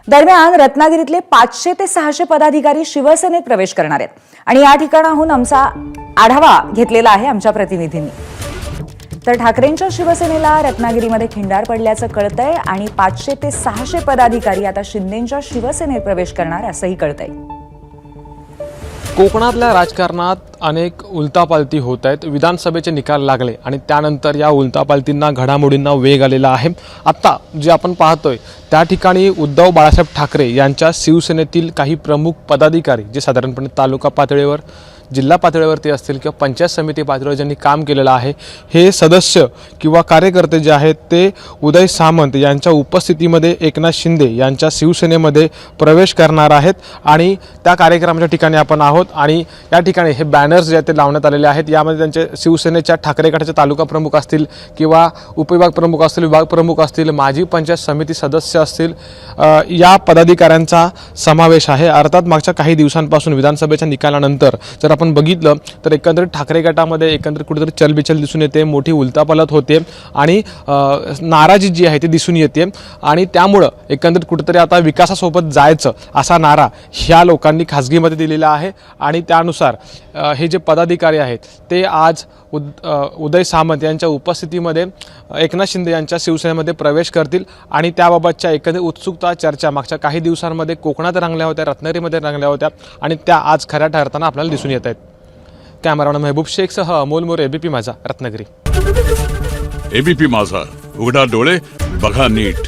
दरम्यान रत्नागिरीतले 500 ते 600 पदाधिकारी शिवसेनेत प्रवेश करणार आहेत आणि या ठिकाणाहून आमचा आढावा घेतलेला आहे आमच्या प्रतिनिधींनी। तर ठाकरेंच्या शिवसेनेला रत्नागिरीमध्ये खिंडार पडल्याचं कळतंय आणि 500 ते 600 पदाधिकारी आता शिंदेंच्या शिवसेनेत प्रवेश करणार असंही कळतंय। कोकणातल्या राजकारणात अनेक उलटापालटी होत आहेत। विधानसभेचे निकाल लागले आणि त्यानंतर या उलटापालटींना घडामोडींना वेग आलेला आहे। आता जे आपण पाहतोय त्या ठिकाणी उद्धव बाळासाहेब ठाकरे यांच्या शिवसेनेतील काही प्रमुख पदाधिकारी जे साधारणपणे तालुका पातळीवर जिल्हा पातळीवरती असतील किंवा पंचायत समिती पातळीवर ज्यांनी काम केलेलं आहे हे सदस्य किंवा कार्यकर्ते जे आहेत ते उदय सामंत यांच्या उपस्थितीमध्ये एकनाथ शिंदे यांच्या शिवसेनेमध्ये प्रवेश करणार आहेत आणि त्या कार्यक्रमाच्या ठिकाणी आपण आहोत आणि या ठिकाणी हे बॅनर्स जे ते लावण्यात आलेले आहेत। यामध्ये त्यांचे शिवसेनेच्या ठाकरे गटाचे तालुका प्रमुख असतील किंवा उपविभाग प्रमुख असतील, विभाग प्रमुख असतील, माजी पंचायत समिती सदस्य असतील, या पदाधिकाऱ्यांचा समावेश आहे। अर्थात मागच्या काही दिवसांपासून विधानसभेच्या निकालानंतर जर आपण बघितलं तर एकंदरीत ठाकरे गटामध्ये एकंदरीत कुठेतरी चलबिचल दिसून येते, मोठी उलटापालट होते आणि नाराजी जी आहे ती दिसून येते आणि त्यामुळे एकंदरीत कुठेतरी आता विकासासोबत जायचं असा नारा ह्या लोकांनी खासगीमध्ये दिलेला आहे आणि त्यानुसार हे जे पदाधिकारी आहेत ते आज उदय सामंत यांच्या उपस्थितीमध्ये एकनाथ शिंदे यांच्या शिवसेनेमध्ये प्रवेश करतील आणि त्याबाबतच्या एकंदरीत उत्सुकता चर्चा मागच्या काही दिवसांमध्ये कोकणात रंगल्या होत्या, रत्नागिरीमध्ये रंगल्या होत्या आणि त्या आज खऱ्या ठरताना आपल्याला दिसून येत आहेत। कॅमेरामॅन महबूब शेखसह अमोल मोरे, एबीपी माझा, रत्नागिरी। एबीपी माझा, उघडा डोळे बघा नीट।